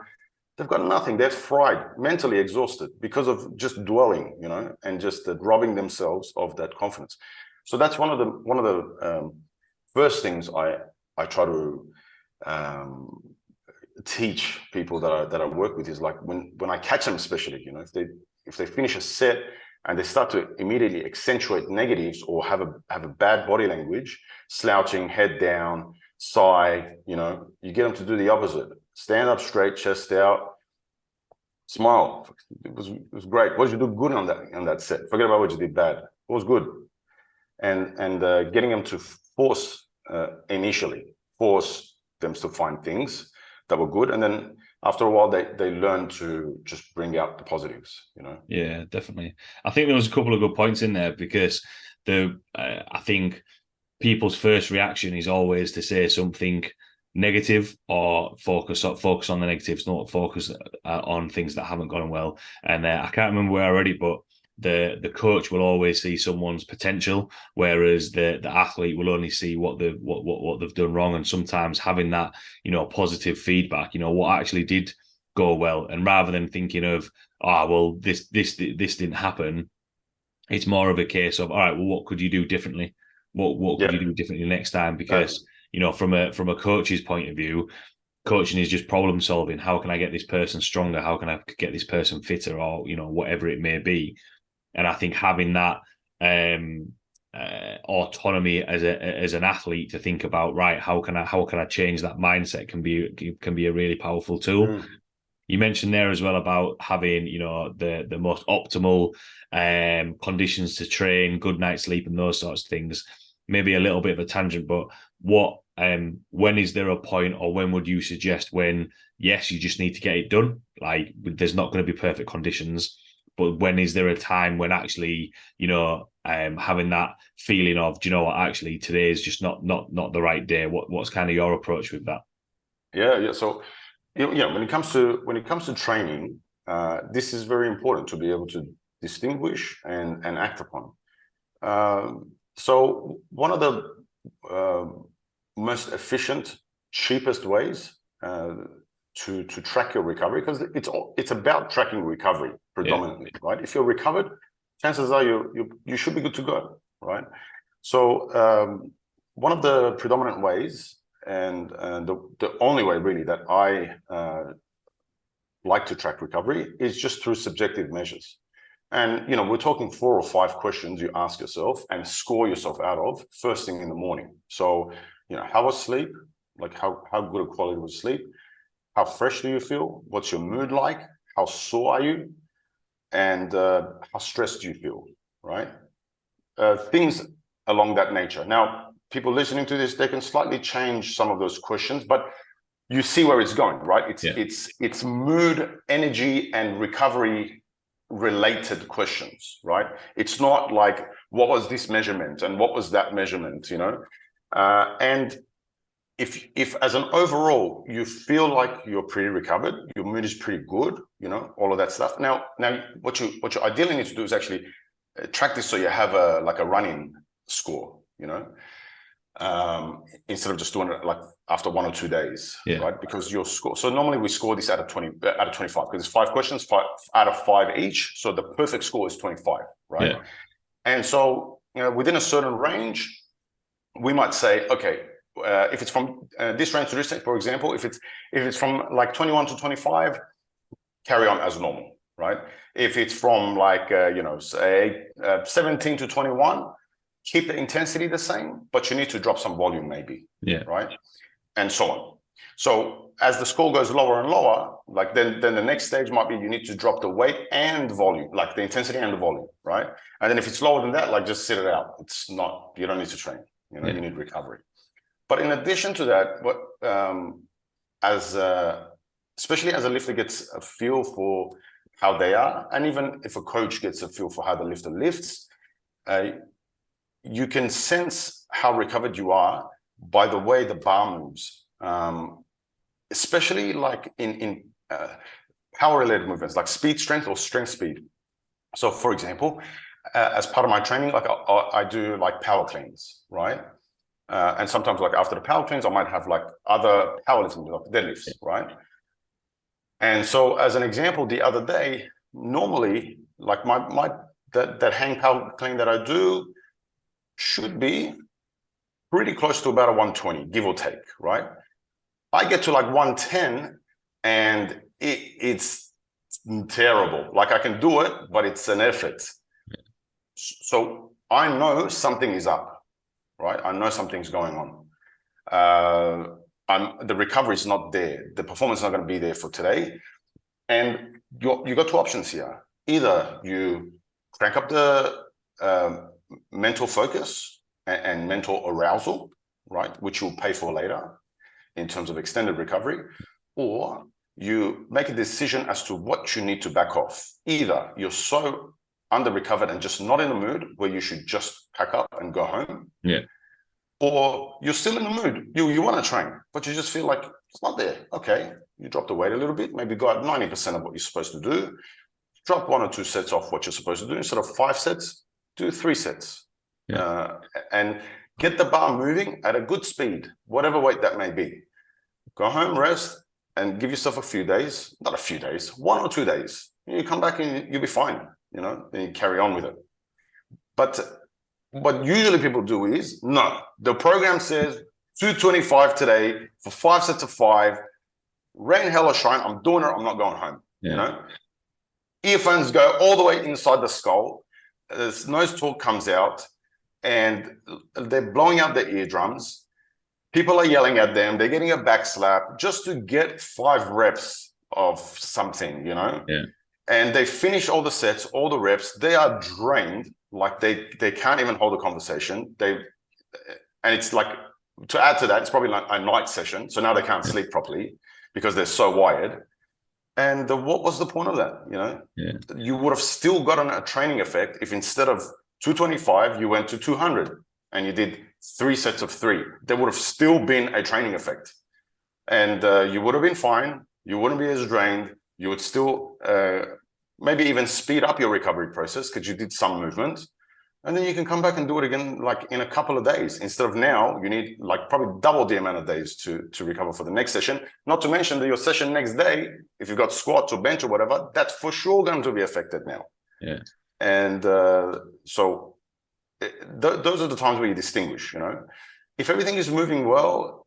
they've got nothing. They're fried, mentally exhausted because of just dwelling, you know, and just robbing themselves of that confidence. So that's one of the first things I try to teach people that I work with, is like, when I catch them, especially, you know, if they finish a set and they start to immediately accentuate negatives or have a bad body language, slouching, head down, sigh, you know, you get them to do the opposite. Stand up straight, chest out, smile. It was great. What did you do good on that set? Forget about what you did bad. It was good. And getting them to initially force them to find things that were good, and then after a while they learn to just bring out the positives, you know. Yeah, definitely. I think there was a couple of good points in there, because I think people's first reaction is always to say something negative or focus on the negatives, not focus on things that haven't gone well. And I can't remember where I read it, but the coach will always see someone's potential, whereas the athlete will only see what they've done wrong. And sometimes having that, you know, positive feedback, you know, what actually did go well, and rather than thinking of, well, this didn't happen, it's more of a case of, all right, well, what could you do differently? What could you do differently next time? Because you know, from a coach's point of view, coaching is just problem solving. How can I get this person stronger? How can I get this person fitter? Or, you know, whatever it may be. And I think having that autonomy as an athlete to think about, right, how can I change that mindset, can be a really powerful tool. You mentioned there as well about having, you know, the most optimal conditions to train, good night's sleep, and those sorts of things. Maybe a little bit of a tangent, but when is there a point, or when would you suggest when, yes, you just need to get it done? Like, there's not going to be perfect conditions, but when is there a time when actually, having that feeling of, do you know what, actually today is just not the right day? What's kind of your approach with that? Yeah. So, when it comes to training, this is very important to be able to distinguish and act upon. So one of the most efficient, cheapest ways to track your recovery, because it's about tracking recovery predominantly, right? If you're recovered, chances are you should be good to go, right? So one of the predominant ways, and the only way really that I like to track recovery, is just through subjective measures. And we're talking 4 or 5 questions you ask yourself and score yourself out of first thing in the morning. So how was sleep? Like how good a quality was sleep? How fresh do you feel? What's your mood like? How sore are you? And how stressed do you feel? Right? Things along that nature. Now, people listening to this, they can slightly change some of those questions, but you see where it's going, right? It's mood, energy, and recovery related questions, right? It's not like, what was this measurement and what was that measurement, and if as an overall you feel like you're pretty recovered, your mood is pretty good, all of that stuff. Now what you ideally need to do is actually track this, so you have a running score, instead of just doing it like after 1 or 2 days, right? Because your score. So normally we score this out of 20, out of 25, because it's 5 questions, 5 out of 5 each. So the perfect score is 25, right? Yeah. And so within a certain range, we might say, okay, if it's from this range to this, for example, if it's from like 21 to 25, carry on as normal, right? If it's from like say 17 to 21. Keep the intensity the same, but you need to drop some volume maybe, right? And so on. So as the score goes lower and lower, like then the next stage might be you need to drop the weight and volume, like the intensity and the volume, right? And then if it's lower than that, like just sit it out. It's not, you don't need to train, you need recovery. But in addition to that, what especially as a lifter gets a feel for how they are, and even if a coach gets a feel for how the lifter lifts, you can sense how recovered you are by the way the bar moves, especially like in power-related movements, like speed strength or strength speed. So, for example, as part of my training, like I do like power cleans, right? And sometimes, like after the power cleans, I might have like other powerlifting, like deadlifts, right? And so, as an example, the other day, normally, like that hang power clean that I do should be pretty close to about a 120, give or take, right? I get to like 110 and it's terrible. Like I can do it, but it's an effort. So I know something is up, right? I know something's going on. The recovery is not there. The performance is not going to be there for today. And you got 2 options here. Either you crank up the mental focus and mental arousal, right, which you'll pay for later in terms of extended recovery, or you make a decision as to what you need to back off. Either you're so under recovered and just not in the mood where you should just pack up and go home, or you're still in the mood, you want to train, but you just feel like it's not there. Okay, you drop the weight a little bit, maybe go at 90% of what you're supposed to do, drop 1 or 2 sets off what you're supposed to do. Instead of 5 sets, do 3 sets, and get the bar moving at a good speed, whatever weight that may be. Go home, rest, and give yourself a few days, not a few days, 1 or 2 days. You come back and you'll be fine, and you carry on with it. But what usually people do is, no, the program says 225 today for 5 sets of 5, rain, hell or shine, I'm doing it, I'm not going home, Earphones go all the way inside the skull, the nose talk comes out, and they're blowing out their eardrums. People are yelling at them. They're getting a back slap just to get 5 reps of something, And they finish all the sets, all the reps. They are drained, like they can't even hold a conversation. And it's like, to add to that, it's probably like a night session. So now they can't sleep properly because they're so wired. And what was the point of that? Yeah. You would have still gotten a training effect if instead of 225, you went to 200 and you did 3 sets of 3. There would have still been a training effect. And you would have been fine. You wouldn't be as drained. You would still maybe even speed up your recovery process because you did some movement. And then you can come back and do it again, like in a couple of days. Instead of now, you need like probably double the amount of days to recover for the next session. Not to mention that your session next day, if you've got squats or bench or whatever, that's for sure going to be affected now. Yeah. And so those are the times where you distinguish, If everything is moving well,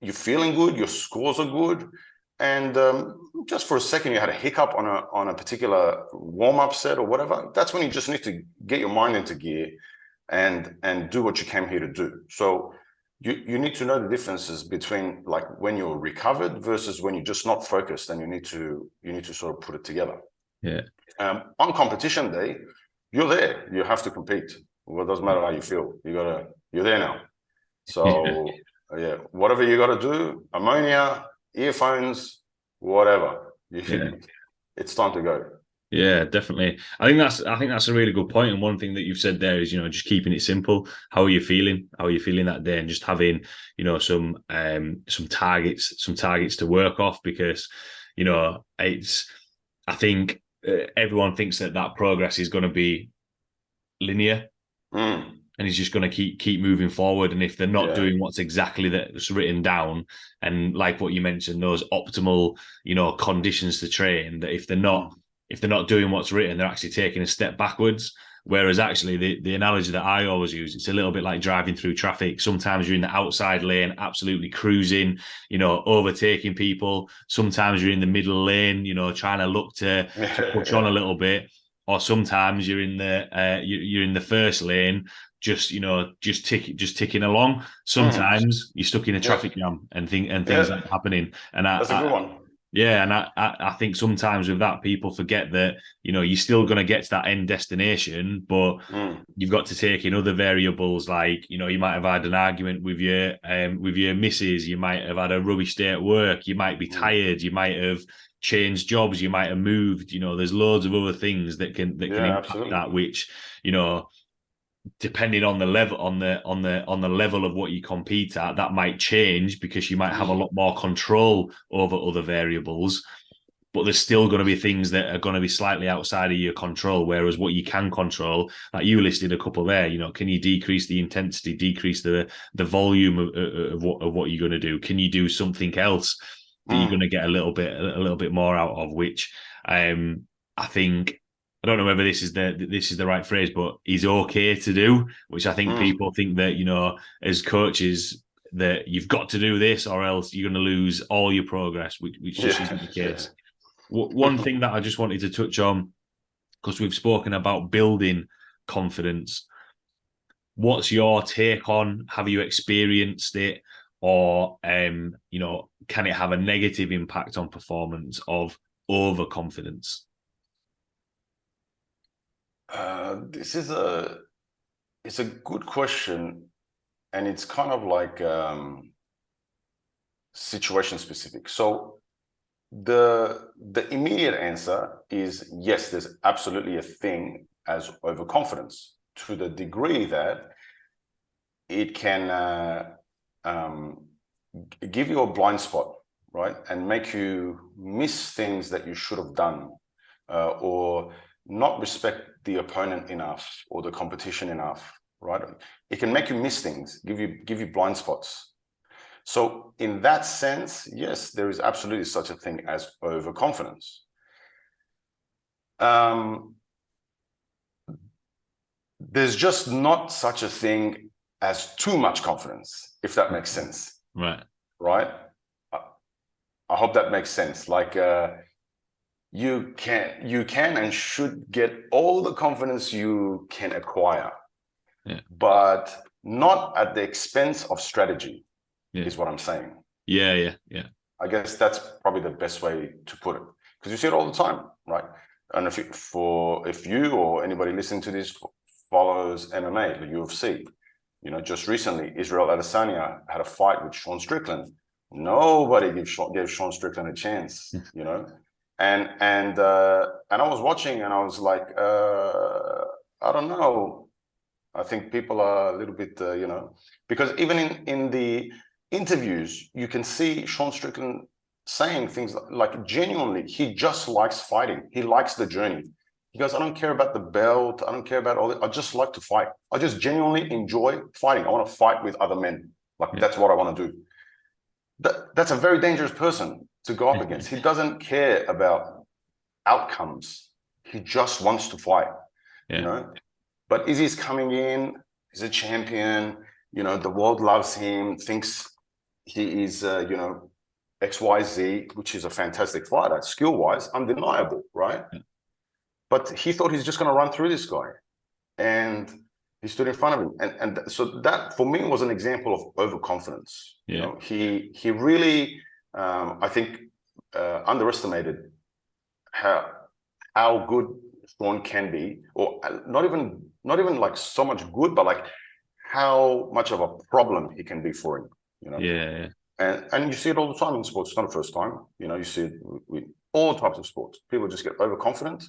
you're feeling good, your scores are good, and just for a second you had a hiccup on a particular warm-up set or whatever, that's when you just need to get your mind into gear and do what you came here to do. So you need to know the differences between like when you're recovered versus when you're just not focused, and you need to sort of put it together. Yeah. On competition day, you're there. You have to compete. Well, it doesn't matter how you feel. You're there now. So yeah, whatever you got to do, ammonia, earphones, whatever. It's time to go. Yeah, definitely. I think that's a really good point. And one thing that you've said there is, just keeping it simple. How are you feeling? How are you feeling that day? And just having, some targets to work off, because, I think everyone thinks that progress is going to be linear. And he's just going to keep moving forward. And if they're not doing what's exactly that's written down, and like what you mentioned, those optimal, conditions to train, that if they're not doing what's written, they're actually taking a step backwards. Whereas actually the analogy that I always use, it's a little bit like driving through traffic. Sometimes you're in the outside lane, absolutely cruising, overtaking people. Sometimes you're in the middle lane, trying to look to push on a little bit. Or sometimes you're in the first lane, just ticking along. Sometimes you're stuck in a traffic jam and things like happening. And that's a good one. Yeah, and I think sometimes with that, people forget that you're still going to get to that end destination, but you've got to take in other variables, like you might have had an argument with your missus, you might have had a rubbish day at work, you might be tired, you might have changed jobs, you might have moved. There's loads of other things that can impact absolutely. That, which depending on the level on the level of what you compete at, that might change, because you might have a lot more control over other variables, but there's still going to be things that are going to be slightly outside of your control. Whereas what you can control, like you listed a couple there, can you decrease the intensity, decrease the volume of what you're going to do? Can you do something else that you're going to get a little bit more out of, which I think, I don't know whether this is the right phrase, but is okay to do, which I think people think that, as coaches, that you've got to do this or else you're going to lose all your progress, which just isn't the case. One thing that I just wanted to touch on, because we've spoken about building confidence. What's your take on, have you experienced it, or, can it have a negative impact on performance of overconfidence? It's a good question, and it's kind of like situation specific. So the immediate answer is yes, there's absolutely a thing as overconfidence, to the degree that it can give you a blind spot, right, and make you miss things that you should have done, or not respect the opponent enough or the competition enough, right? It can make you miss things, give you blind spots. So in that sense, yes, there is absolutely such a thing as overconfidence. There's just not such a thing as too much confidence, if that makes sense. Right. I hope that makes sense. Like, you can and should get all the confidence you can acquire, but not at the expense of strategy, is what I'm saying. Yeah. I guess that's probably the best way to put it, because you see it all the time, right? And if you or anybody listening to this follows MMA, the UFC, just recently, Israel Adesanya had a fight with Sean Strickland. Nobody gave Sean Strickland a chance, And I was watching, and I was like, I don't know. I think people are a little bit, because even in the interviews, you can see Sean Strickland saying things like genuinely, he just likes fighting. He likes the journey. He goes, I don't care about the belt. I don't care about all that. I just like to fight. I just genuinely enjoy fighting. I want to fight with other men. Like, that's what I want to do. That's a very dangerous person to go up against. He doesn't care about outcomes. He just wants to fight, But Izzy's coming in, he's a champion, the world loves him, thinks he is, XYZ, which is a fantastic fighter, skill-wise, undeniable, right? But he thought he's just going to run through this guy. And he stood in front of him. And so that, for me, was an example of overconfidence. He really, I think, underestimated how good Sean can be, or not even like so much good, but like how much of a problem he can be for him, Yeah. And you see it all the time in sports. It's not the first time, you see it with all types of sports. People just get overconfident,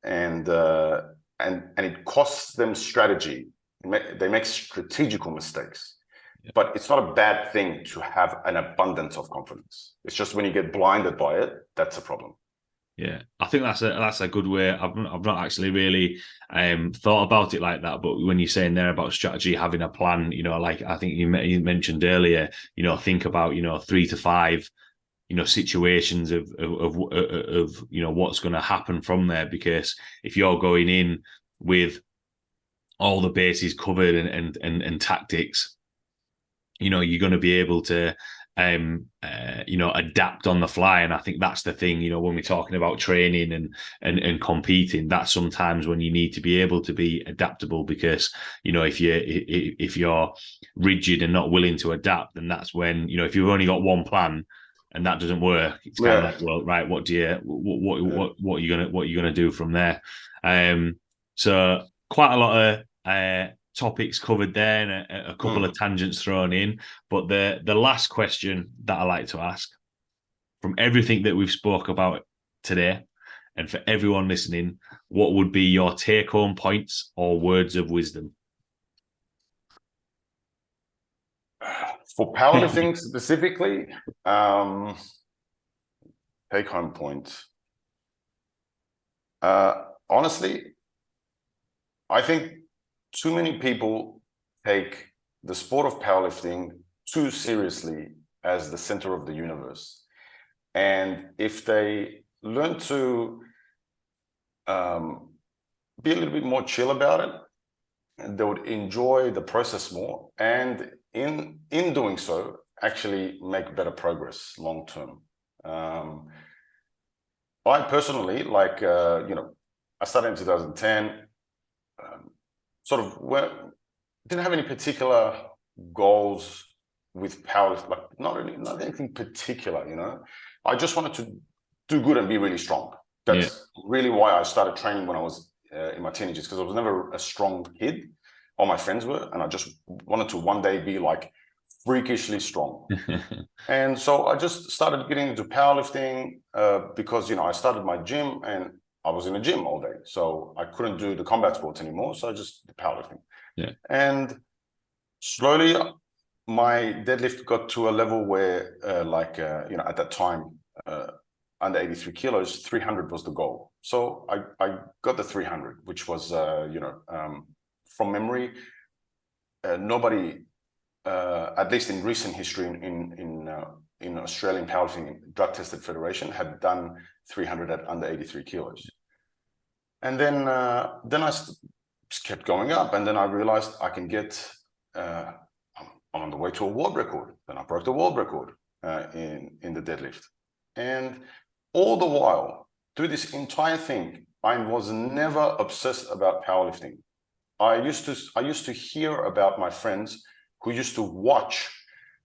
and it costs them strategy. They make strategical mistakes. But it's not a bad thing to have an abundance of confidence. It's just when you get blinded by it, that's a problem. Yeah, I think that's a good way. I've not actually really thought about it like that. But when you're saying there about strategy, having a plan, like I think you mentioned earlier, think about 3 to 5, situations of what's going to happen from there. Because if you're going in with all the bases covered and tactics, you're going to be able to adapt on the fly. And I think that's the thing, when we're talking about training and competing, that's sometimes when you need to be able to be adaptable, because if you're rigid and not willing to adapt, then that's when, if you've only got one plan and that doesn't work, it's kind of like, well, right, what are you gonna do from there? So quite a lot of topics covered there, and a couple of tangents thrown in. But the last question that I like to ask, from everything that we've spoke about today, and for everyone listening, what would be your take-home points or words of wisdom? For powerlifting specifically, take-home points. Honestly, I think too many people take the sport of powerlifting too seriously as the center of the universe. And if they learn to be a little bit more chill about it, they would enjoy the process more. And in doing so, actually make better progress long term. I personally, I started in 2010, didn't have any particular goals with powerlifting, like not anything particular, I just wanted to do good and be really strong. That's really why I started training when I was in my teenagers, because I was never a strong kid. All my friends were, and I just wanted to one day be like freakishly strong. And so I just started getting into powerlifting because, I started my gym and I was in a gym all day. So I couldn't do the combat sports anymore. So I just did powerlifting. Yeah. And slowly my deadlift got to a level where at that time, under 83 kilos, 300 was the goal. So I got the 300, which was, from memory, nobody, at least in recent history in Australian Powerlifting Drug Tested Federation, had done 300 at under 83 kilos. And then I just kept going up, and then I realized I can get, I'm on the way to a world record. Then I broke the world record in the deadlift. And all the while, through this entire thing, I was never obsessed about powerlifting. I used to hear about my friends who used to watch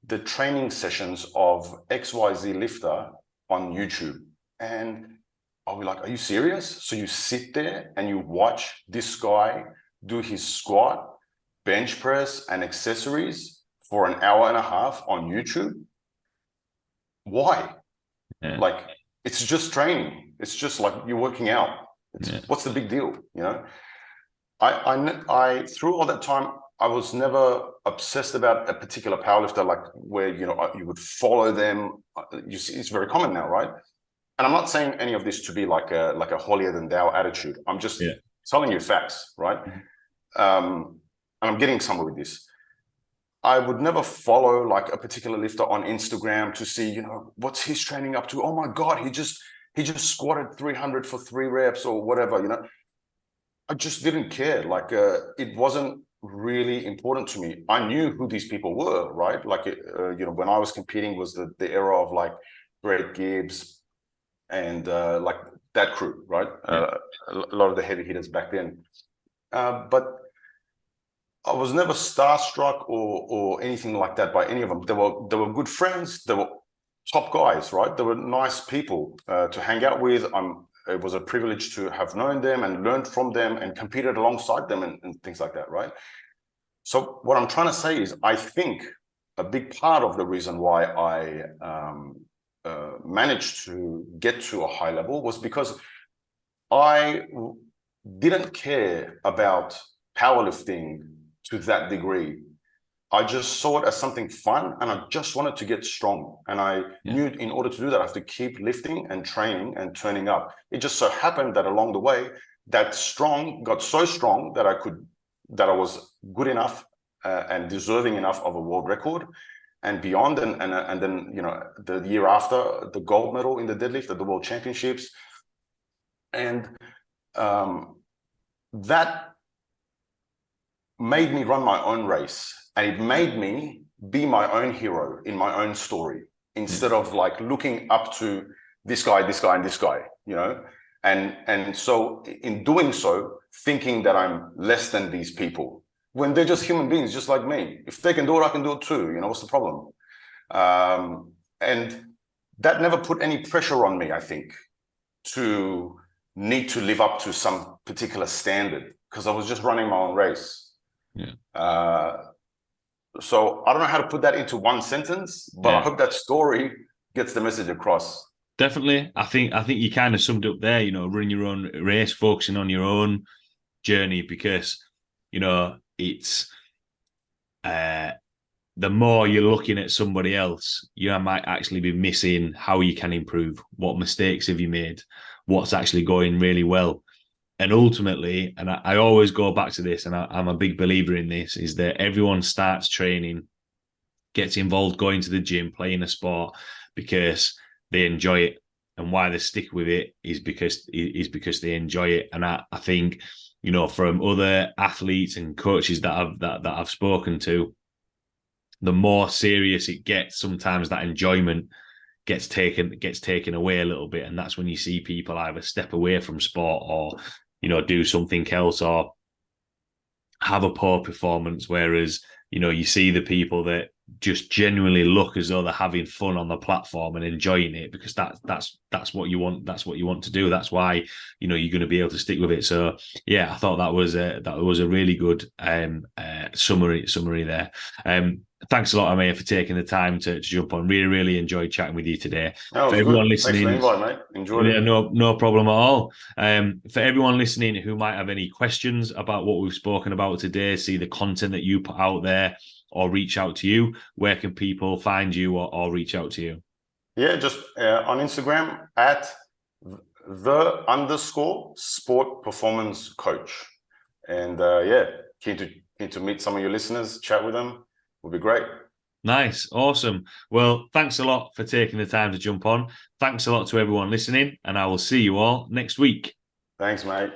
the training sessions of XYZ lifter on YouTube. And I'll be like, are you serious? So you sit there and you watch this guy do his squat, bench press, and accessories for an hour and a half on YouTube? Why? Yeah. Like, it's just training. It's just like you're working out. What's the big deal, you know? I through all that time, I was never obsessed about a particular powerlifter, like where, you know, you would follow them. You see, it's very common now, right? And I'm not saying any of this to be like a holier than thou attitude. I'm just telling you facts, right? And I'm getting somewhere with this. I would never follow like a particular lifter on Instagram to see, you know, what's his training up to. Oh my God, he just squatted 300 for 3 reps or whatever, you know. I just didn't care. Like it wasn't really important to me. I knew who these people were, right? Like, you know, when I was competing was the era of like Brett Gibbs and like that crew, right? A lot of the heavy hitters back then. But I was never starstruck or anything like that by any of them. They were good friends. They were top guys, right? They were nice people to hang out with. It was a privilege to have known them and learned from them and competed alongside them and things like that, right? So what I'm trying to say is, I think a big part of the reason why I managed to get to a high level was because I didn't care about powerlifting to that degree. I just saw it as something fun, and I just wanted to get strong. And I knew in order to do that, I have to keep lifting and training and turning up. It just so happened that along the way, that strong got so strong that I was good enough and deserving enough of a world record and beyond. And then, you know, the year after, the gold medal in the deadlift at the World Championships. And that made me run my own race. And it made me be my own hero in my own story, instead of like looking up to this guy, and this guy, you know? And so in doing so, thinking that I'm less than these people, when they're just human beings, just like me. If they can do it, I can do it too. You know, what's the problem? And that never put any pressure on me, I think, to need to live up to some particular standard, because I was just running my own race. So I don't know how to put that into one sentence, but I hope that story gets the message across. Definitely. I think you kind of summed up there, you know, running your own race, focusing on your own journey, because, you know, it's the more you're looking at somebody else, you might actually be missing how you can improve. What mistakes have you made? What's actually going really well? And ultimately, and I always go back to this, and I'm a big believer in this, is that everyone starts training, gets involved, going to the gym, playing a sport because they enjoy it. And why they stick with it is because they enjoy it. And I think, you know, from other athletes and coaches that I've spoken to, the more serious it gets, sometimes that enjoyment gets taken away a little bit. And that's when you see people either step away from sport or, you know, do something else or have a poor performance. Whereas, you know, you see the people that just genuinely look as though they're having fun on the platform and enjoying it, because that's what you want. That's what you want to do. That's why, you know, you're going to be able to stick with it. So yeah, I thought that was a really good summary there. Thanks a lot, Amir, for taking the time to jump on. Really enjoyed chatting with you today. No, for good. everyone listening, thanks for the invite, mate. Enjoyed it. No problem at all. For everyone listening who might have any questions about what we've spoken about today, see the content that you put out there, or reach out to you, where can people find you or reach out to you? Yeah, just on Instagram at _sport performance coach. And yeah, keen to meet some of your listeners, chat with them. Would be great. Nice. Awesome. Well, thanks a lot for taking the time to jump on. Thanks a lot to everyone listening, and I will see you all next week. Thanks, mate.